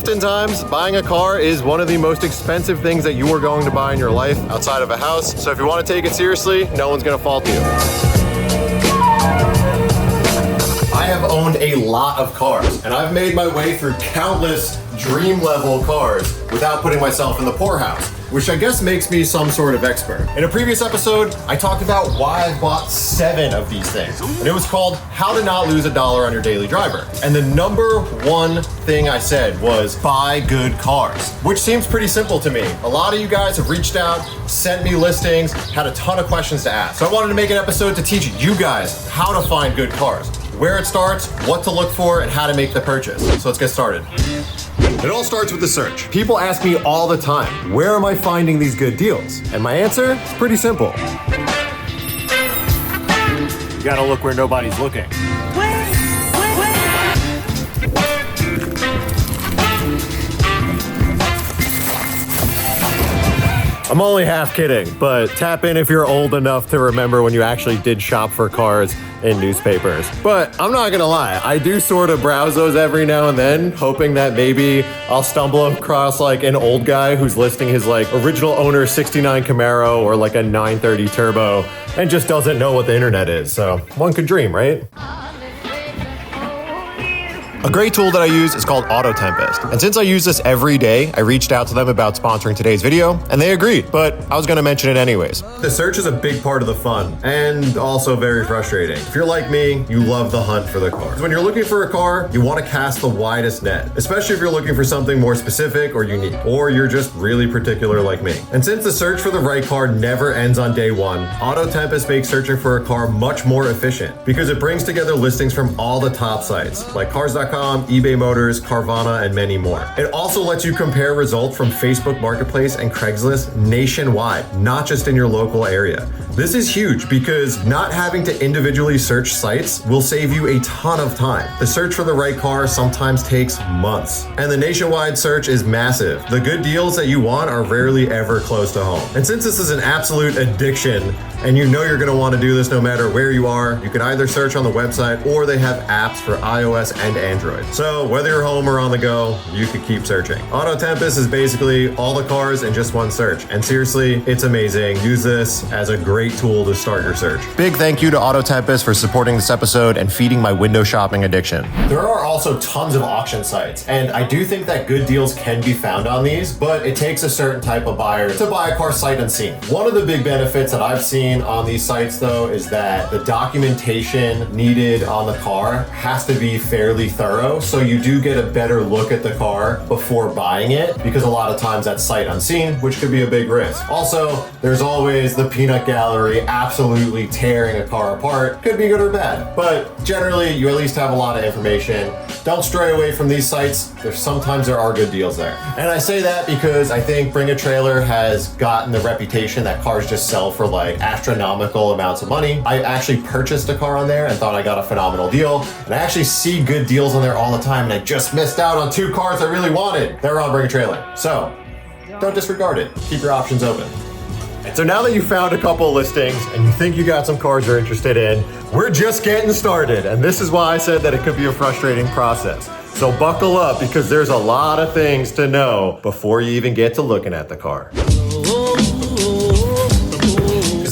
Oftentimes, buying a car is one of the most expensive things that you are going to buy in your life outside of a house. So if you want to take it seriously, no one's gonna fault you. I have owned a lot of cars, and I've made my way through countless dream level cars without putting myself in the poorhouse, which I guess makes me some sort of expert. In a previous episode, I talked about why I bought 7 of these things, and it was called How to Not Lose $1 on Your Daily Driver. And the number one thing I said was buy good cars, which seems pretty simple to me. A lot of you guys have reached out, sent me listings, had a ton of questions to ask. So I wanted to make an episode to teach you guys how to find good cars, where it starts, what to look for, and how to make the purchase. So let's get started. It all starts with the search. People ask me all the time, where am I finding these good deals? And my answer is pretty simple. You gotta look where nobody's looking. I'm only half kidding, but tap in if you're old enough to remember when you actually did shop for cars in newspapers. But I'm not gonna lie, I do sort of browse those every now and then, hoping that maybe I'll stumble across like an old guy who's listing his like original owner 69 Camaro or like a 930 Turbo and just doesn't know what the internet is. So one could dream, right? A great tool that I use is called Autotempest. And since I use this every day, I reached out to them about sponsoring today's video, and they agreed, but I was gonna mention it anyways. The search is a big part of the fun, and also very frustrating. If you're like me, you love the hunt for the car. When you're looking for a car, you wanna cast the widest net, especially if you're looking for something more specific or unique, or you're just really particular like me. And since the search for the right car never ends on day one, Autotempest makes searching for a car much more efficient, because it brings together listings from all the top sites, like cars.com, eBay Motors, Carvana, and many more. It also lets you compare results from Facebook Marketplace and Craigslist nationwide, not just in your local area. This is huge because not having to individually search sites will save you a ton of time. The search for the right car sometimes takes months, and the nationwide search is massive. The good deals that you want are rarely ever close to home. And since this is an absolute addiction, and you know you're gonna wanna do this no matter where you are, you can either search on the website or they have apps for iOS and Android. So whether you're home or on the go, you could keep searching. Autotempest is basically all the cars in just one search. And seriously, it's amazing. Use this as a great tool to start your search. Big thank you to Autotempest for supporting this episode and feeding my window shopping addiction. There are also tons of auction sites, and I do think that good deals can be found on these, but it takes a certain type of buyer to buy a car sight unseen. One of the big benefits that I've seen on these sites though is that the documentation needed on the car has to be fairly thorough, so you do get a better look at the car before buying it, because a lot of times that's sight unseen, which could be a big risk. Also, there's always the peanut gallery absolutely tearing a car apart. Could be good or bad, but generally you at least have a lot of information. Don't stray away from these sites. Sometimes there are good deals there. And I say that because I think Bring a Trailer has gotten the reputation that cars just sell for like astronomical amounts of money. I actually purchased a car on there and thought I got a phenomenal deal. And I actually see good deals on there all the time, and I just missed out on 2 cars I really wanted. They were on Bring a Trailer. So don't disregard it. Keep your options open. So now that you found a couple listings and you think you got some cars you're interested in, we're just getting started. And this is why I said that it could be a frustrating process. So buckle up, because there's a lot of things to know before you even get to looking at the car.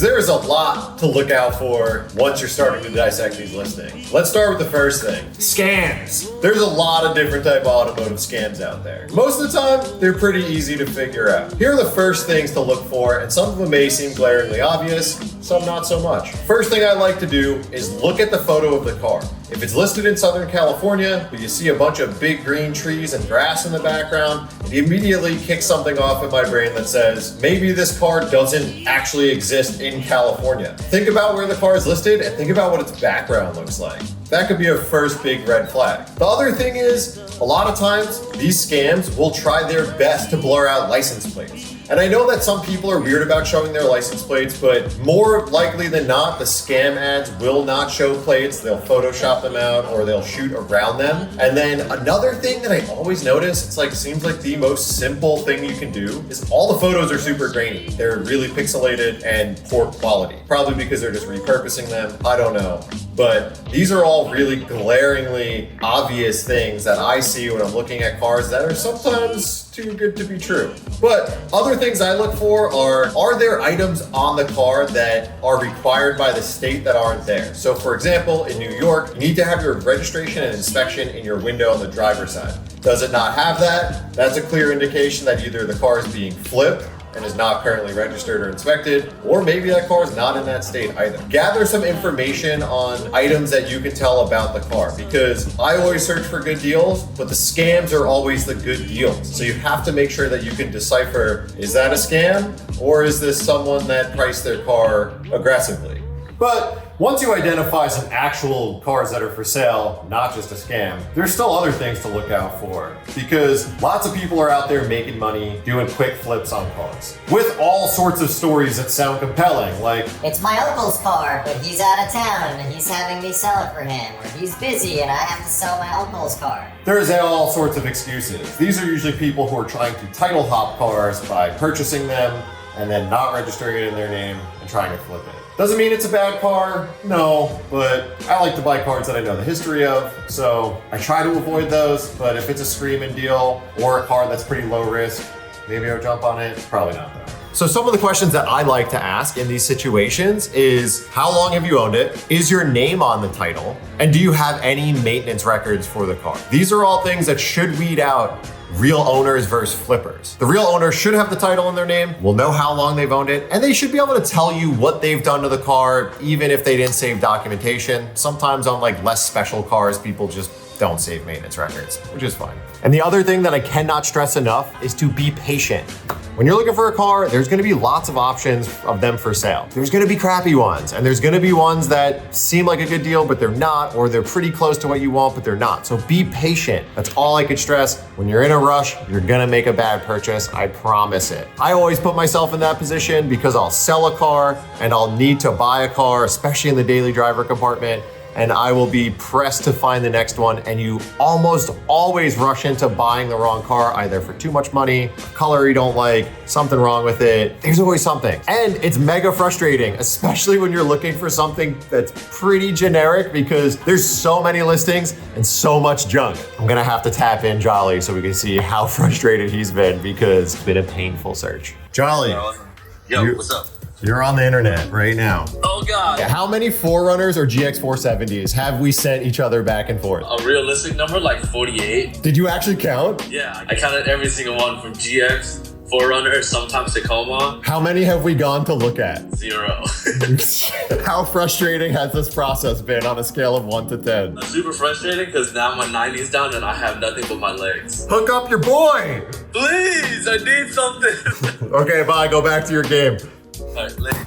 There is a lot to look out for once you're starting to dissect these listings. Let's start with the first thing. Scams. There's a lot of different type of automotive scams out there. Most of the time, they're pretty easy to figure out. Here are the first things to look for, and some of them may seem glaringly obvious, some not so much. First thing I like to do is look at the photo of the car. If it's listed in Southern California, but you see a bunch of big green trees and grass in the background, it immediately kicks something off in my brain that says, maybe this car doesn't actually exist in California. Think about where the car is listed and think about what its background looks like. That could be a first big red flag. The other thing is, a lot of times, these scams will try their best to blur out license plates. And I know that some people are weird about showing their license plates, but more likely than not, the scam ads will not show plates. They'll Photoshop them out or they'll shoot around them. And then another thing that I always notice, seems like the most simple thing you can do, is all the photos are super grainy. They're really pixelated and poor quality. Probably because they're just repurposing them. I don't know. But these are all really glaringly obvious things that I see when I'm looking at cars that are sometimes too good to be true. But other things I look for are there items on the car that are required by the state that aren't there? So for example, in New York, you need to have your registration and inspection in your window on the driver's side. Does it not have that? That's a clear indication that either the car is being flipped and is not currently registered or inspected, or maybe that car is not in that state either. Gather some information on items that you can tell about the car, because I always search for good deals, but the scams are always the good deals. So you have to make sure that you can decipher, is that a scam, or is this someone that priced their car aggressively? But once you identify some actual cars that are for sale, not just a scam, there's still other things to look out for, because lots of people are out there making money doing quick flips on cars with all sorts of stories that sound compelling, like, it's my uncle's car, but he's out of town and he's having me sell it for him, or he's busy and I have to sell my uncle's car. There's all sorts of excuses. These are usually people who are trying to title hop cars by purchasing them and then not registering it in their name and trying to flip it. Doesn't mean it's a bad car, no, but I like to buy cars that I know the history of, so I try to avoid those, but if it's a screaming deal or a car that's pretty low risk, maybe I'll jump on it, probably not though. So some of the questions that I like to ask in these situations is, how long have you owned it? Is your name on the title? And do you have any maintenance records for the car? These are all things that should weed out real owners versus flippers. The real owner should have the title in their name, will know how long they've owned it, and they should be able to tell you what they've done to the car, even if they didn't save documentation. Sometimes on like less special cars, people just don't save maintenance records, which is fine. And the other thing that I cannot stress enough is to be patient. When you're looking for a car, there's gonna be lots of options of them for sale. There's gonna be crappy ones, and there's gonna be ones that seem like a good deal, but they're not, or they're pretty close to what you want, but they're not. So be patient. That's all I could stress. When you're in a rush, you're gonna make a bad purchase, I promise it. I always put myself in that position because I'll sell a car and I'll need to buy a car, especially in the daily driver compartment, and I will be pressed to find the next one, and you almost always rush into buying the wrong car, either for too much money, color you don't like, something wrong with it. There's always something. And it's mega frustrating, especially when you're looking for something that's pretty generic, because there's so many listings and so much junk. I'm gonna have to tap in Jolly so we can see how frustrated he's been, because it's been a painful search. Jolly. Yo, what's up? You're on the internet right now. Oh God. How many 4Runners or GX470s have we sent each other back and forth? A realistic number, like 48. Did you actually count? Yeah, I counted every single one from GX, 4Runner, sometimes Tacoma. How many have we gone to look at? 0. How frustrating has this process been on a scale of 1 to 10? It's super frustrating because now my 90's down and I have nothing but my legs. Hook up your boy! Please, I need something. Okay, bye, go back to your game.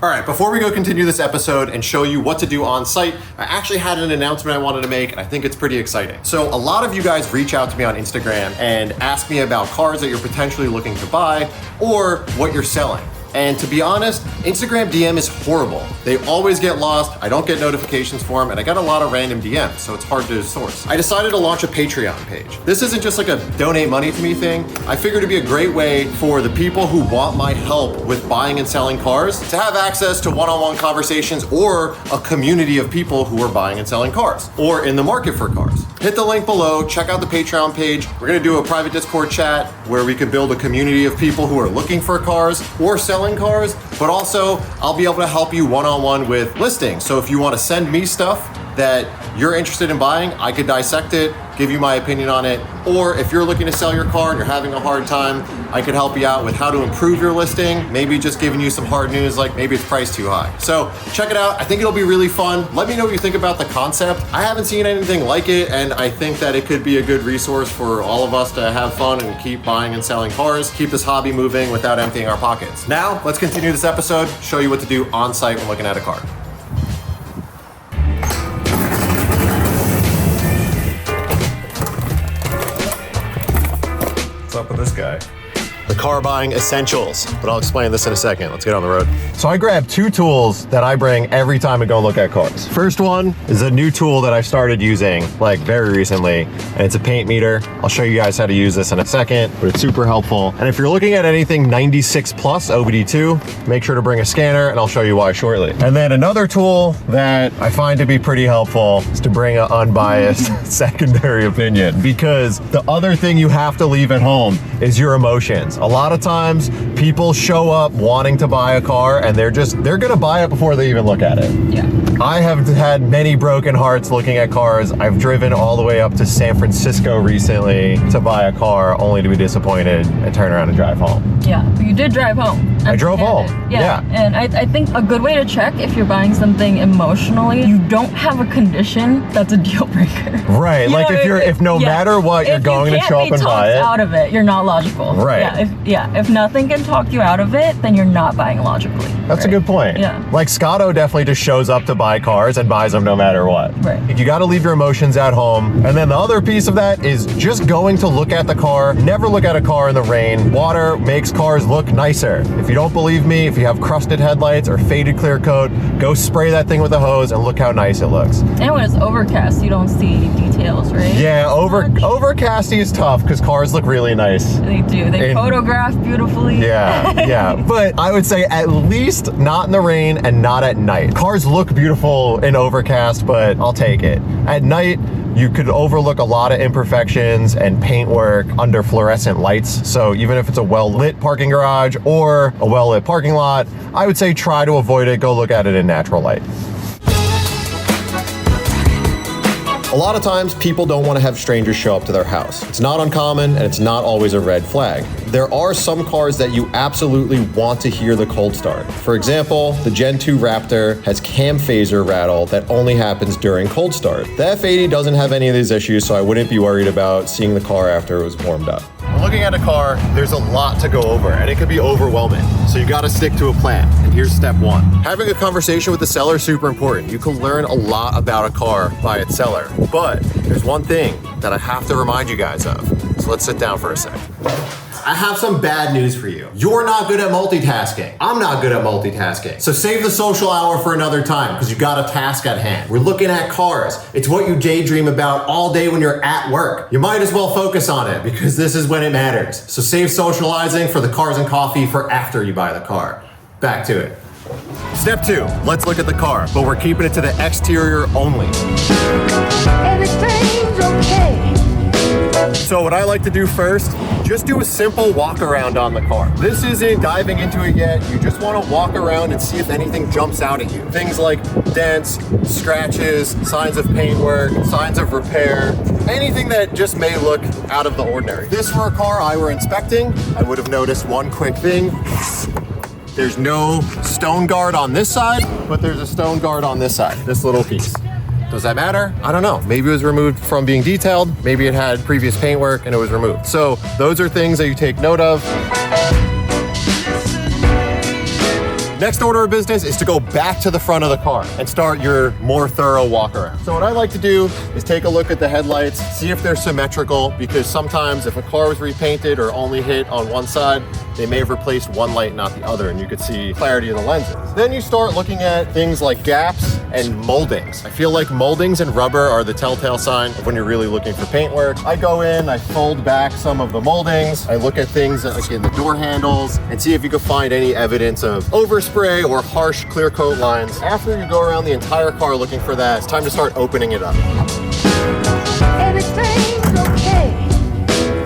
All right, before we go continue this episode and show you what to do on site, I actually had an announcement I wanted to make, and I think it's pretty exciting. So a lot of you guys reach out to me on Instagram and ask me about cars that you're potentially looking to buy or what you're selling. And to be honest, Instagram DM is horrible. They always get lost, I don't get notifications for them, and I got a lot of random DMs, so it's hard to source. I decided to launch a Patreon page. This isn't just like a donate money to me thing. I figured it'd be a great way for the people who want my help with buying and selling cars to have access to one-on-one conversations or a community of people who are buying and selling cars or in the market for cars. Hit the link below, check out the Patreon page. We're gonna do a private Discord chat where we can build a community of people who are looking for cars or selling cars, but also I'll be able to help you one-on-one with listings. So if you want to send me stuff that you're interested in buying, I could dissect it, give you my opinion on it. Or if you're looking to sell your car and you're having a hard time, I could help you out with how to improve your listing, maybe just giving you some hard news like maybe it's priced too high. So check it out. I think it'll be really fun. Let me know what you think about the concept. I haven't seen anything like it, and I think that it could be a good resource for all of us to have fun and keep buying and selling cars, keep this hobby moving without emptying our pockets. Now, let's continue this episode, show you what to do on site when looking at a car. What's up with this guy? the car buying essentials. But I'll explain this in a second. Let's get on the road. So I grabbed 2 tools that I bring every time I go look at cars. First one is a new tool that I started using like very recently, and it's a paint meter. I'll show you guys how to use this in a second, but it's super helpful. And if you're looking at anything 96 plus OBD2, make sure to bring a scanner, and I'll show you why shortly. And then another tool that I find to be pretty helpful is to bring an unbiased secondary opinion, because the other thing you have to leave at home is your emotions. A lot of times people show up wanting to buy a car and they're gonna buy it before they even look at it. Yeah. I have had many broken hearts looking at cars. I've driven all the way up to San Francisco recently to buy a car only to be disappointed and turn around and drive home. Yeah, but you did drive home. I drove home. Yeah. And I think a good way to check if you're buying something emotionally, you don't have a Right. that's a deal breaker. Right. Like if no matter what, you're going to show up and buy it. Out of it, you're not logical. Right. If nothing can talk you out of it, then you're not buying logically. That's a good point. Yeah. Like Scotto definitely just shows up to buy cars and buys them no matter what. Right. You got to leave your emotions at home. And then the other piece of that is just going to look at the car. Never look at a car in the rain. Water makes cars look nicer. If you don't believe me, if you have crusted headlights or faded clear coat, go spray that thing with a hose and look how nice it looks. And when it's overcast, you don't see details, right? Yeah, overcasty is tough because cars look really nice. They do. They photograph beautifully. Yeah. But I would say at least not in the rain and not at night. Cars look beautiful in overcast, but I'll take it. At night, you could overlook a lot of imperfections and paintwork under fluorescent lights. So even if it's a well-lit parking garage or a well-lit parking lot, I would say try to avoid it. Go look at it in natural light. A lot of times people don't want to have strangers show up to their house. It's not uncommon and it's not always a red flag. There are some cars that you absolutely want to hear the cold start. For example, the Gen 2 Raptor has cam phaser rattle that only happens during cold start. The F80 doesn't have any of these issues, so I wouldn't be worried about seeing the car after it was warmed up. When looking at a car, there's a lot to go over and it could be overwhelming. So you gotta stick to a plan. And here's step 1. Having a conversation with the seller is super important. You can learn a lot about a car by its seller. But there's one thing that I have to remind you guys of. So let's sit down for a sec. I have some bad news for you. You're not good at multitasking. I'm not good at multitasking. So save the social hour for another time because you got a task at hand. We're looking at cars. It's what you daydream about all day when you're at work. You might as well focus on it because this is when it matters. So save socializing for the cars and coffee for after you buy the car. Back to it. Step 2, let's look at the car, but we're keeping it to the exterior only. Everything's okay. So what I like to do first, just do a simple walk around on the car. This isn't diving into it yet. You just want to walk around and see if anything jumps out at you. Things like dents, scratches, signs of paintwork, signs of repair, anything that just may look out of the ordinary. If this were a car I were inspecting, I would have noticed one quick thing. There's no stone guard on this side, but there's a stone guard on this side, this little piece. Does that matter? I don't know. Maybe it was removed from being detailed. Maybe it had previous paintwork and it was removed. So those are things that you take note of. Next order of business is to go back to the front of the car and start your more thorough walk around. So what I like to do is take a look at the headlights, see if they're symmetrical, because sometimes if a car was repainted or only hit on one side, they may have replaced one light, not the other, and you could see clarity of the lenses. Then you start looking at things like gaps and moldings. I feel like moldings and rubber are the telltale sign of when you're really looking for paintwork. I go in, I fold back some of the moldings, I look at things like in the door handles and see if you can find any evidence of overspray or harsh clear coat lines. After you go around the entire car looking for that, it's time to start opening it up. Everything's okay.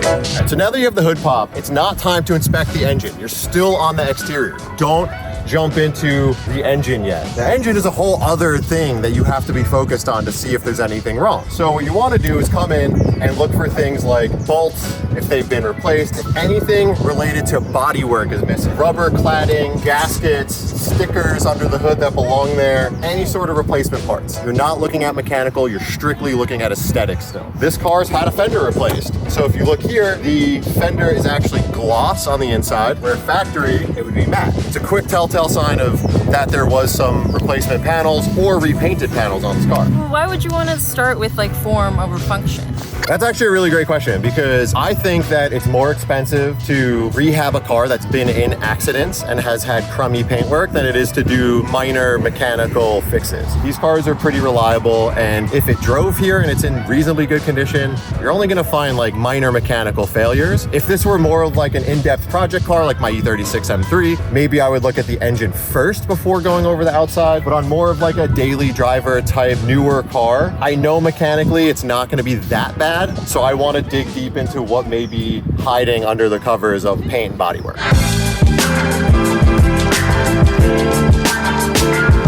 Alright, so now that you have the hood pop, it's not time to inspect the engine. You're still on the exterior. Don't jump into the engine yet. The engine is a whole other thing that you have to be focused on to see if there's anything wrong. So what you want to do is come in and look for things like bolts, if they've been replaced, if anything related to bodywork is missing. Rubber cladding, gaskets, stickers under the hood that belong there, any sort of replacement parts. You're not looking at mechanical, you're strictly looking at aesthetics still. This car's had a fender replaced. So if you look here, the fender is actually gloss on the inside, where factory, it would be matte. It's a quick telltale telltale sign of that there was some replacement panels or repainted panels on this car. Why would you want to start with like form over function? That's actually a really great question because I think that it's more expensive to rehab a car that's been in accidents and has had crummy paintwork than it is to do minor mechanical fixes. These cars are pretty reliable, and if it drove here and it's in reasonably good condition, you're only gonna find like minor mechanical failures. If this were more of like an in-depth project car like my E36 M3, maybe I would look at the engine first before going over the outside, but on more of like a daily driver type newer car, I know mechanically it's not gonna be that bad. So I want to dig deep into what may be hiding under the covers of paint and bodywork.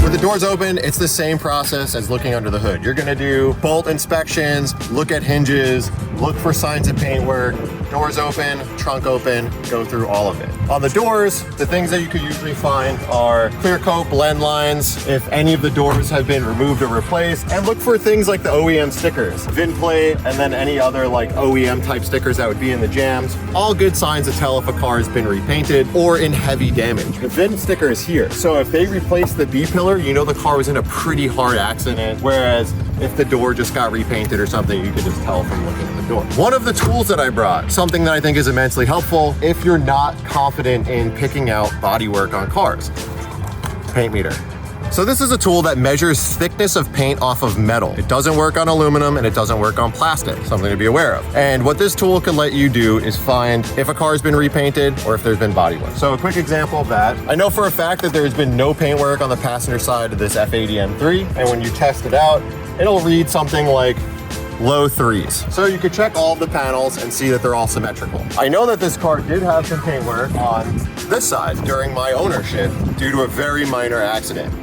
With the doors open, it's the same process as looking under the hood. You're gonna do bolt inspections, look at hinges, look for signs of paintwork, doors open, trunk open, go through all of it. On the doors, the things that you could usually find are clear coat blend lines, if any of the doors have been removed or replaced, and look for things like the OEM stickers, VIN plate, and then any other like OEM type stickers that would be in the jambs. All good signs to tell if a car has been repainted or in heavy damage. The VIN sticker is here. So if they replaced the B pillar, you know the car was in a pretty hard accident, whereas if the door just got repainted or something, you could just tell from looking at the door. One of the tools that I brought, something that I think is immensely helpful if you're not confident in picking out bodywork on cars. Paint meter. So this is a tool that measures thickness of paint off of metal. It doesn't work on aluminum and it doesn't work on plastic, something to be aware of. And what this tool can let you do is find if a car has been repainted or if there's been bodywork. So a quick example of that, I know for a fact that there's been no paintwork on the passenger side of this F80 M3, and when you test it out, it'll read something like low 3s. So you could check all of the panels and see that they're all symmetrical. I know that this car did have some paintwork on this side during my ownership due to a very minor accident.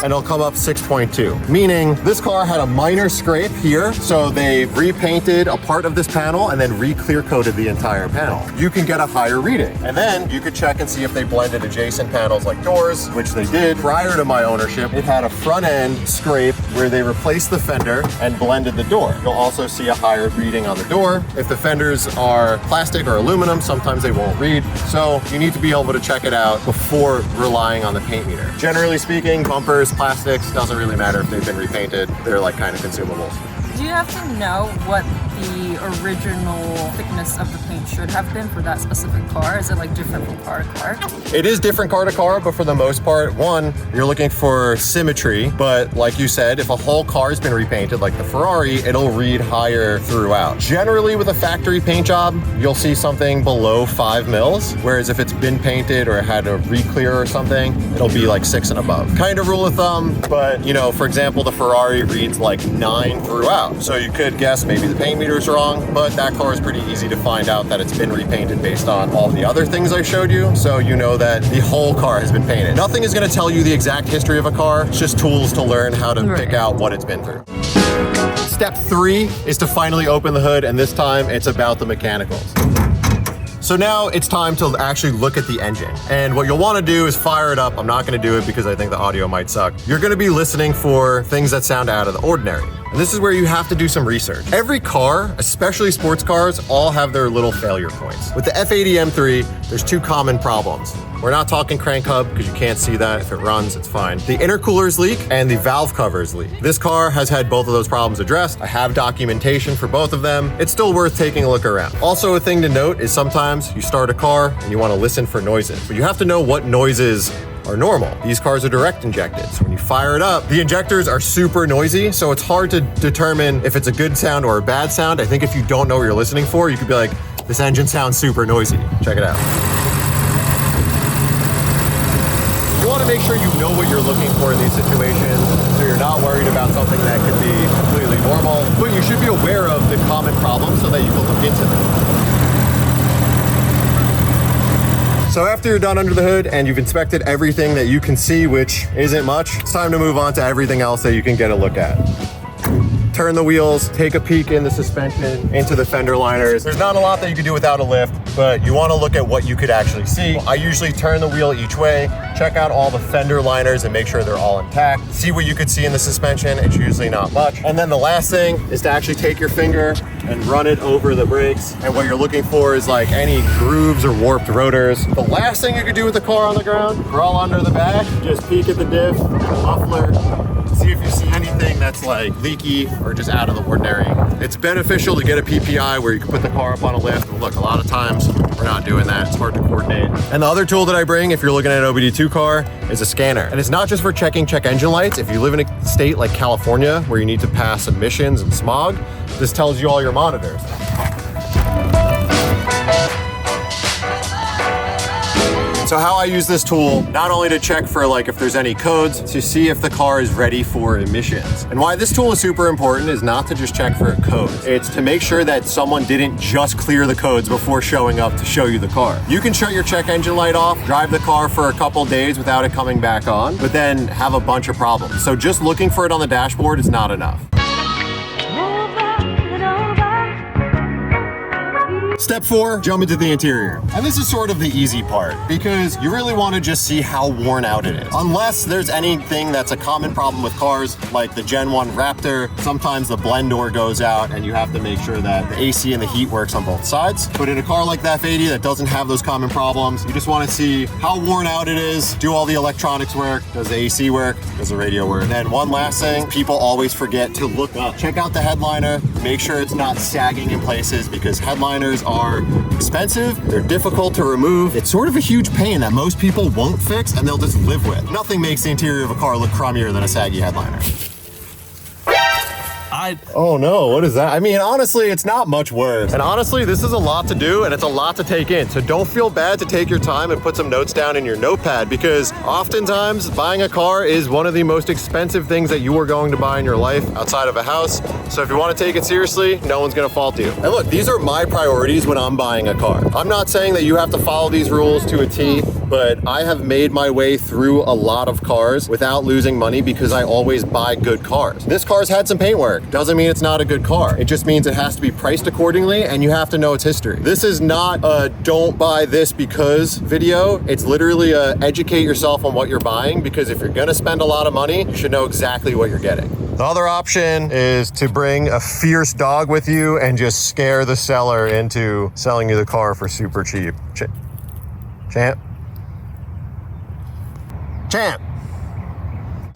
And it'll come up 6.2, meaning this car had a minor scrape here, so they repainted a part of this panel and then re-clear coated the entire panel. You can get a higher reading, and then you could check and see if they blended adjacent panels like doors, which they did. Prior to my ownership, it had a front end scrape where they replaced the fender and blended the door. You'll also see a higher reading on the door. If the fenders are plastic or aluminum, sometimes they won't read, so you need to be able to check it out before relying on the paint meter. Generally speaking, bumpers, plastics, doesn't really matter if they've been repainted. They're like kind of consumables. Do you have to know what the original thickness of the paint should have been for that specific car? Is it like different from car to car? It is different car to car, but for the most part, one, you're looking for symmetry, but like you said, if a whole car has been repainted like the Ferrari, it'll read higher throughout. Generally with a factory paint job, you'll see something below 5 mils, whereas if it's been painted or had a re-clear or something, it'll be like 6 and above. Kind of rule of thumb, but you know, for example, the Ferrari reads like 9 throughout. So you could guess maybe the paint meter's wrong, but that car is pretty easy to find out that it's been repainted based on all the other things I showed you. So you know that the whole car has been painted. Nothing is gonna tell you the exact history of a car. It's just tools to learn how to pick out what it's been through. Step 3 is to finally open the hood, and this time it's about the mechanicals. So now it's time to actually look at the engine. And what you'll wanna do is fire it up. I'm not gonna do it because I think the audio might suck. You're gonna be listening for things that sound out of the ordinary. And this is where you have to do some research. Every car, especially sports cars, all have their little failure points. With the F80 M3, there's 2 common problems. We're not talking crank hub because you can't see that. If it runs, it's fine. The intercoolers leak and the valve covers leak. This car has had both of those problems addressed. I have documentation for both of them. It's still worth taking a look around. Also, a thing to note is sometimes you start a car and you want to listen for noises, but you have to know what noises are normal. These cars are direct injected, so when you fire it up, the injectors are super noisy, so it's hard to determine if it's a good sound or a bad sound. I think if you don't know what you're listening for, you could be like, this engine sounds super noisy. Check it out. You want to make sure you know what you're looking for in these situations, so you're not worried about something that could be completely normal, but you should be aware of the common problems so that you can look into them. So after you're done under the hood and you've inspected everything that you can see, which isn't much, it's time to move on to everything else that you can get a look at. turn the wheels, take a peek in the suspension, into the fender liners. There's not a lot that you can do without a lift, but you want to look at what you could actually see. I usually turn the wheel each way, check out all the fender liners and make sure they're all intact. See what you could see in the suspension. It's usually not much. And then the last thing is to actually take your finger and run it over the brakes. And what you're looking for is like any grooves or warped rotors. The last thing you could do with the car on the ground, crawl under the back, just peek at the diff, the muffler, see if you see anything that's like leaky or just out of the ordinary. It's beneficial to get a PPI where you can put the car up on a lift. But look, a lot of times we're not doing that. It's hard to coordinate. And the other tool that I bring if you're looking at an OBD2 car is a scanner. And it's not just for checking check engine lights. If you live in a state like California where you need to pass emissions and smog, this tells you all your monitors. So how I use this tool, not only to check for like if there's any codes, to see if the car is ready for emissions. And why this tool is super important is not to just check for codes. It's to make sure that someone didn't just clear the codes before showing up to show you the car. You can shut your check engine light off, drive the car for a couple days without it coming back on, but then have a bunch of problems. So just looking for it on the dashboard is not enough. Step 4, jump into the interior. And this is sort of the easy part because you really want to just see how worn out it is. Unless there's anything that's a common problem with cars like the Gen 1 Raptor, sometimes the blend door goes out and you have to make sure that the AC and the heat works on both sides. But in a car like the F80 that doesn't have those common problems, you just want to see how worn out it is. Do all the electronics work? Does the AC work? Does the radio work? And then one last thing, people always forget to look up. Check out the headliner, make sure it's not sagging in places because headliners are expensive, they're difficult to remove. It's sort of a huge pain that most people won't fix and they'll just live with. Nothing makes the interior of a car look crummier than a saggy headliner. Oh no, what is that? I mean, honestly, it's not much worse. And honestly, this is a lot to do and it's a lot to take in. So don't feel bad to take your time and put some notes down in your notepad because oftentimes buying a car is one of the most expensive things that you are going to buy in your life outside of a house. So if you want to take it seriously, no one's gonna fault you. And look, these are my priorities when I'm buying a car. I'm not saying that you have to follow these rules to a T, but I have made my way through a lot of cars without losing money because I always buy good cars. This car's had some paint work. Doesn't mean it's not a good car. It just means it has to be priced accordingly and you have to know its history. This is not a don't buy this because video. It's literally a educate yourself on what you're buying because if you're gonna spend a lot of money, you should know exactly what you're getting. The other option is to bring a fierce dog with you and just scare the seller into selling you the car for super cheap. Champ.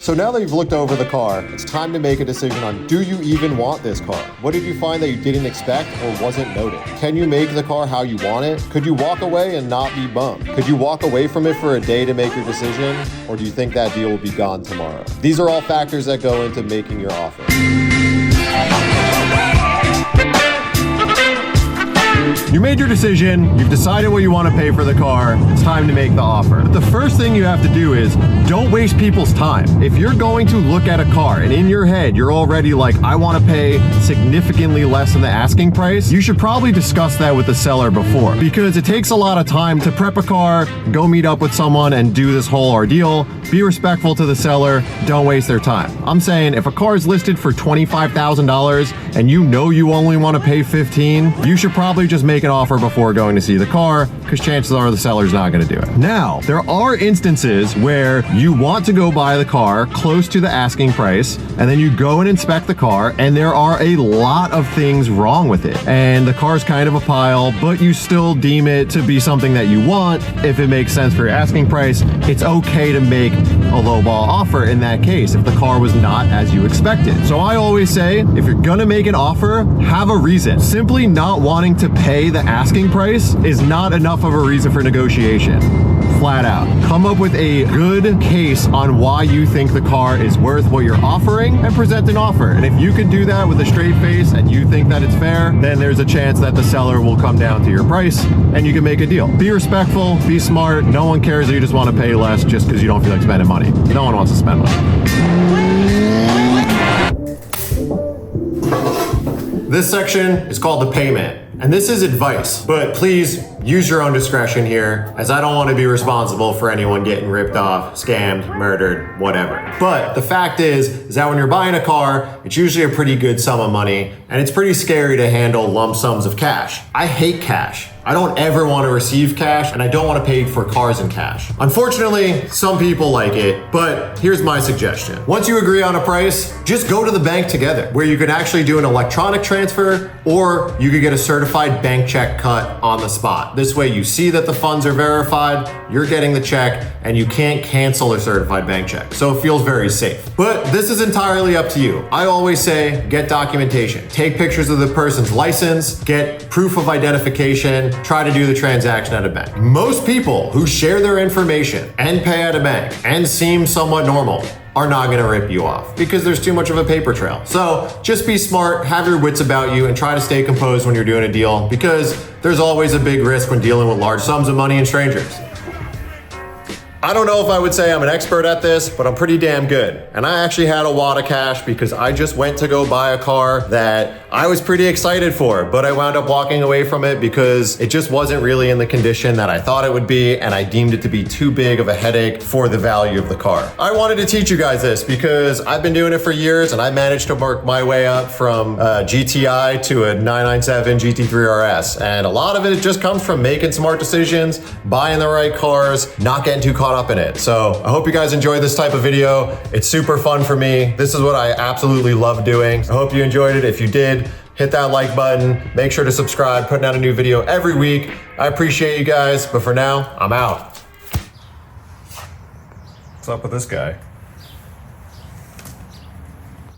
So now that you've looked over the car, it's time to make a decision on do you even want this car? What did you find that you didn't expect or wasn't noted? Can you make the car how you want it? Could you walk away and not be bummed? Could you walk away from it for a day to make your decision? Or do you think that deal will be gone tomorrow? These are all factors that go into making your offer. You made your decision, you've decided what you want to pay for the car, it's time to make the offer. But the first thing you have to do is don't waste people's time. If you're going to look at a car and in your head you're already like, I want to pay significantly less than the asking price, you should probably discuss that with the seller before because it takes a lot of time to prep a car, go meet up with someone and do this whole ordeal. Be respectful to the seller, don't waste their time. I'm saying if a car is listed for $25,000 and you know you only want to pay $15,000, you should probably just make an offer before going to see the car because chances are the seller's not going to do it. Now, there are instances where you want to go buy the car close to the asking price and then you go and inspect the car and there are a lot of things wrong with it and the car's kind of a pile, but you still deem it to be something that you want. If it makes sense for your asking price, it's okay to make a lowball offer in that case if the car was not as you expected. So I always say, if you're gonna make an offer, have a reason. Simply not wanting to pay the asking price is not enough of a reason for negotiation. Flat out. Come up with a good case on why you think the car is worth what you're offering and present an offer. And if you can do that with a straight face and you think that it's fair, then there's a chance that the seller will come down to your price and you can make a deal. Be respectful, be smart. No one cares that you just want to pay less just because you don't feel like spending money. No one wants to spend money. This section is called the payment. And this is advice, but please use your own discretion here, as I don't want to be responsible for anyone getting ripped off, scammed, murdered, whatever. But the fact is that when you're buying a car, it's usually a pretty good sum of money, and it's pretty scary to handle lump sums of cash. I hate cash. I don't ever want to receive cash, and I don't want to pay for cars in cash. Unfortunately, some people like it, but here's my suggestion. Once you agree on a price, just go to the bank together, where you can actually do an electronic transfer, or you could get a certified bank check cut on the spot. This way you see that the funds are verified, you're getting the check, and you can't cancel a certified bank check. So it feels very safe. But this is entirely up to you. I always say, get documentation. Take pictures of the person's license, get proof of identification, try to do the transaction at a bank. Most people who share their information and pay at a bank and seem somewhat normal are not gonna rip you off because there's too much of a paper trail. So just be smart, have your wits about you, and try to stay composed when you're doing a deal, because there's always a big risk when dealing with large sums of money and strangers. I don't know if I would say I'm an expert at this, but I'm pretty damn good. And I actually had a wad of cash because I just went to go buy a car that I was pretty excited for, but I wound up walking away from it because it just wasn't really in the condition that I thought it would be, and I deemed it to be too big of a headache for the value of the car. I wanted to teach you guys this because I've been doing it for years, and I managed to work my way up from a GTI to a 997 GT3 RS. And a lot of it just comes from making smart decisions, buying the right cars, not getting too caught up in it. So I hope you guys enjoy this type of video. It's super fun for me. This is what I absolutely love doing. I hope you enjoyed it. If you did, hit that like button. Make sure to subscribe. Putting out a new video every week. I appreciate you guys, but for now, I'm out. What's up with this guy?